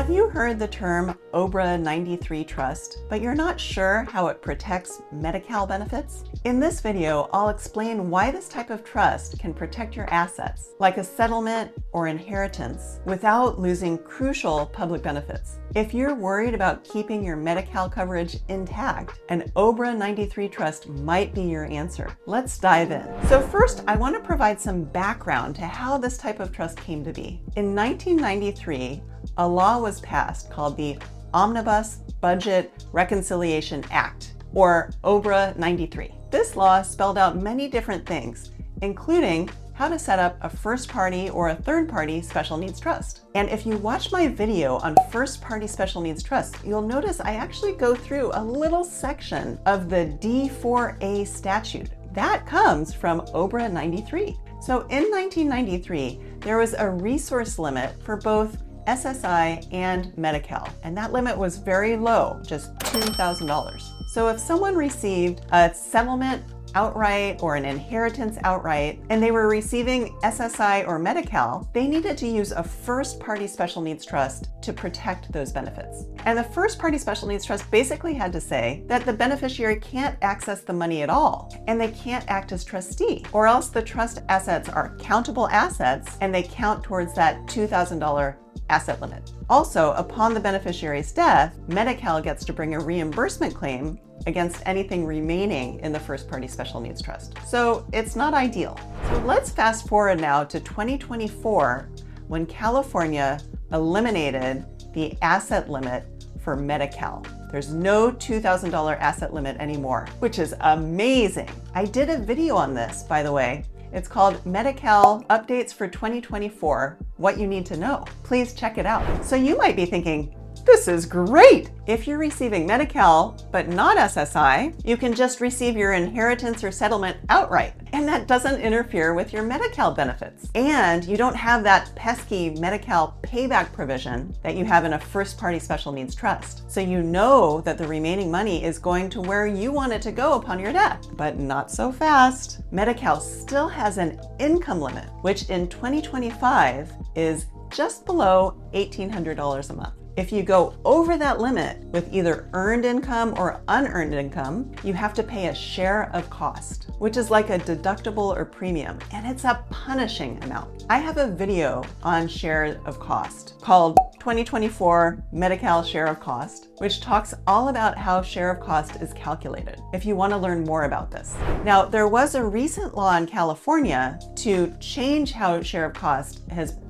Have you heard the term OBRA 93 trust, but you're not sure how it protects Medi-Cal benefits? In this video, I'll explain why this type of trust can protect your assets, like a settlement or inheritance, without losing crucial public benefits. If you're worried about keeping your Medi-Cal coverage intact, an OBRA 93 trust might be your answer. Let's dive in. So first, I want to provide some background to how this type of trust came to be. In 1993, a law was passed called the Omnibus Budget Reconciliation Act, or OBRA 93. This law spelled out many different things, including how to set up a first-party or a third-party special needs trust. And if you watch my video on first-party special needs trust, you'll notice I actually go through a little section of the D4A statute. That comes from OBRA 93. So in 1993, there was a resource limit for both SSI and Medi-Cal, and that limit was very low, just $2,000. So if someone received a settlement outright or an inheritance outright, and they were receiving SSI or Medi-Cal, they needed to use a first-party special needs trust to protect those benefits. And the first-party special needs trust basically had to say that the beneficiary can't access the money at all, and they can't act as trustee, or else the trust assets are countable assets, and they count towards that $2,000 asset limit. Also, upon the beneficiary's death, Medi-Cal gets to bring a reimbursement claim against anything remaining in the first-party special needs trust. So it's not ideal. So let's fast forward now to 2024, when California eliminated the asset limit for Medi-Cal. There's no $2,000 asset limit anymore, which is amazing. I did a video on this, by the way. It's called Medi-Cal Updates for 2024, What You Need to Know. Please check it out. So you might be thinking, this is great! If you're receiving Medi-Cal, but not SSI, you can just receive your inheritance or settlement outright. And that doesn't interfere with your Medi-Cal benefits. And you don't have that pesky Medi-Cal payback provision that you have in a first-party special needs trust. So you know that the remaining money is going to where you want it to go upon your death. But not so fast. Medi-Cal still has an income limit, which in 2025 is just below $1,800 a month. If you go over that limit with either earned income or unearned income, you have to pay a share of cost, which is like a deductible or premium, and it's a punishing amount. I have a video on share of cost called 2024 Medi-Cal Share of Cost, which talks all about how share of cost is calculated, if you want to learn more about this. Now, there was a recent law in California to change how share of cost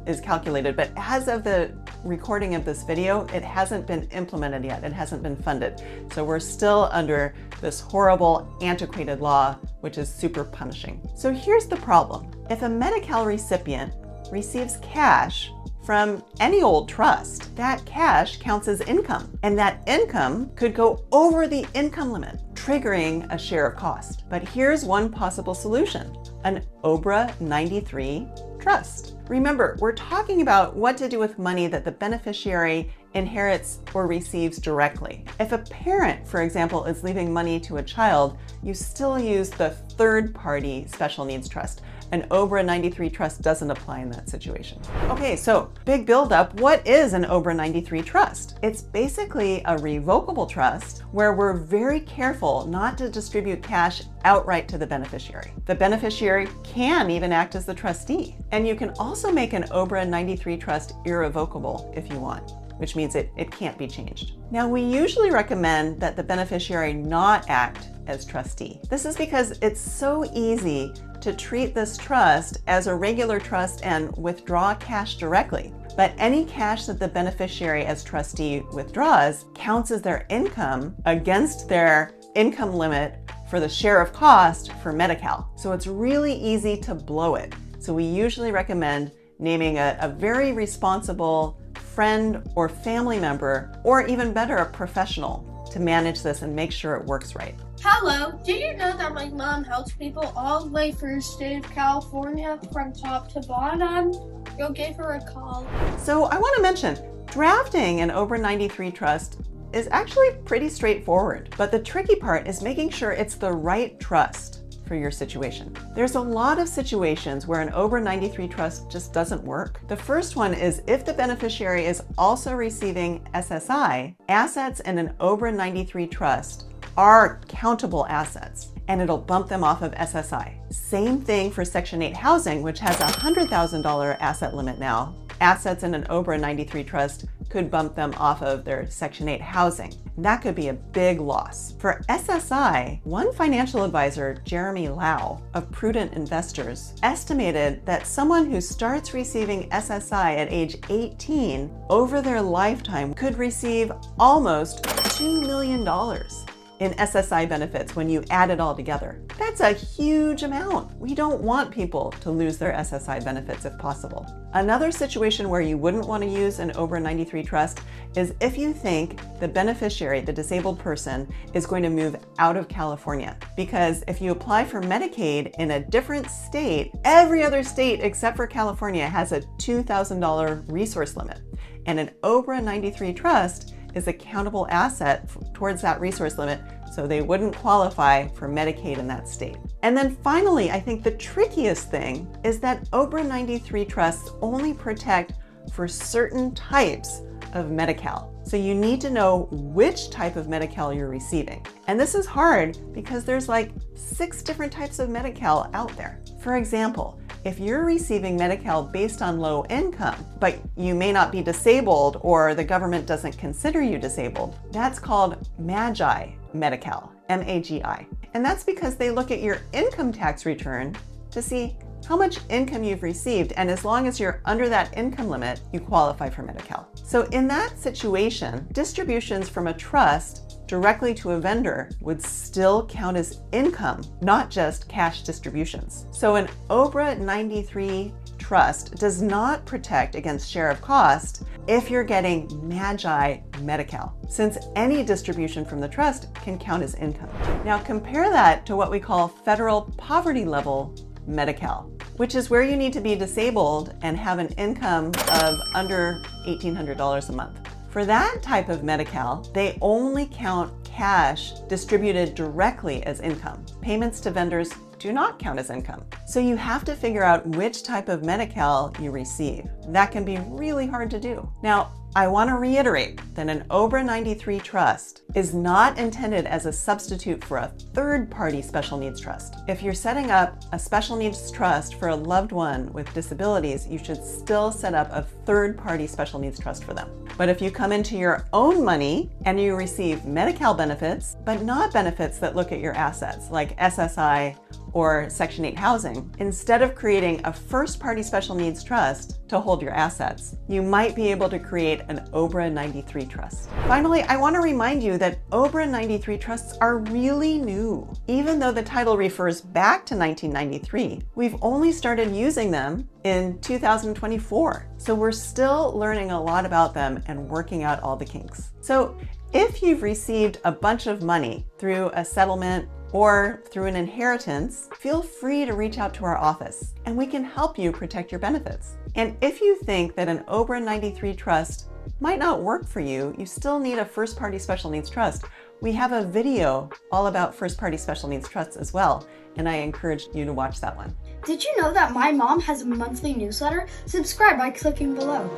is calculated, but as of the recording of this video, it hasn't been implemented yet. It hasn't been funded. So we're still under this horrible, antiquated law, which is super punishing. So here's the problem. If a Medi-Cal recipient receives cash from any old trust, that cash counts as income, and that income could go over the income limit, triggering a share of cost. But here's one possible solution: an OBRA 93 trust. Remember, we're talking about what to do with money that the beneficiary inherits or receives directly. If a parent, for example, is leaving money to a child, you still use the third-party special needs trust. An OBRA 93 trust doesn't apply in that situation. Okay, so big buildup. What is an OBRA 93 trust? It's basically a revocable trust where we're very careful not to distribute cash outright to the beneficiary. The beneficiary can even act as the trustee. And you can also make an OBRA 93 trust irrevocable if you want, which means it can't be changed. Now, we usually recommend that the beneficiary not act as trustee. This is because it's so easy to treat this trust as a regular trust and withdraw cash directly. But any cash that the beneficiary as trustee withdraws counts as their income against their income limit for the share of cost for Medi-Cal. So it's really easy to blow it. So we usually recommend naming a very responsible friend or family member, or even better, a professional, to manage this and make sure it works right. Hello, did you know that my mom helps people all the way through the state of California from top to bottom? Go give her a call. So I want to mention, drafting an OBRA 93 trust is actually pretty straightforward, but the tricky part is making sure it's the right trust. for your situation. There's a lot of situations where an OBRA 93 trust just doesn't work. The first one is if the beneficiary is also receiving SSI, assets in an OBRA 93 trust are countable assets, and it'll bump them off of SSI. Same thing for Section 8 housing, which has a $100,000 asset limit now. Assets in an OBRA 93 trust could bump them off of their Section 8 housing. That could be a big loss. For SSI, one financial advisor, Jeremy Lau of Prudent Investors, estimated that someone who starts receiving SSI at age 18 over their lifetime could receive almost $2 million in SSI benefits when you add it all together. That's a huge amount. We don't want people to lose their SSI benefits if possible. Another situation where you wouldn't want to use an OBRA 93 trust is if you think the beneficiary, the disabled person, is going to move out of California. Because if you apply for Medicaid in a different state, every other state except for California has a $2,000 resource limit. And an OBRA 93 trust is a countable asset towards that resource limit, so they wouldn't qualify for Medicaid in that state. And then finally, I think the trickiest thing is that OBRA 93 trusts only protect for certain types of Medi-Cal. So you need to know which type of Medi-Cal you're receiving. And this is hard because there's like 6 different types of Medi-Cal out there. For example, if you're receiving Medi-Cal based on low income, but you may not be disabled or the government doesn't consider you disabled, that's called MAGI Medi-Cal, M-A-G-I. And that's because they look at your income tax return to see how much income you've received, and as long as you're under that income limit, you qualify for Medi-Cal. So in that situation, distributions from a trust directly to a vendor would still count as income, not just cash distributions. So an OBRA 93 trust does not protect against share of cost if you're getting MAGI Medi-Cal, since any distribution from the trust can count as income. Now compare that to what we call federal poverty level Medi-Cal, which is where you need to be disabled and have an income of under $1,800 a month. For that type of Medi-Cal, they only count cash distributed directly as income. Payments to vendors do not count as income. So you have to figure out which type of Medi-Cal you receive. That can be really hard to do. Now, I want to reiterate that an OBRA 93 trust is not intended as a substitute for a third-party special needs trust. If you're setting up a special needs trust for a loved one with disabilities, you should still set up a third-party special needs trust for them. But if you come into your own money and you receive Medi-Cal benefits, but not benefits that look at your assets, like SSI or Section 8 housing, instead of creating a first-party special needs trust to hold your assets, you might be able to create an OBRA 93 trust. Finally, I want to remind you that OBRA 93 trusts are really new. Even though the title refers back to 1993, we've only started using them in 2024. So we're still learning a lot about them and working out all the kinks. So if you've received a bunch of money through a settlement or through an inheritance, feel free to reach out to our office and we can help you protect your benefits. And if you think that an OBRA 93 trust might not work for you, you still need a first-party special needs trust. We have a video all about first-party special needs trusts as well, and I encourage you to watch that one. Did you know that my mom has a monthly newsletter? Subscribe by clicking below.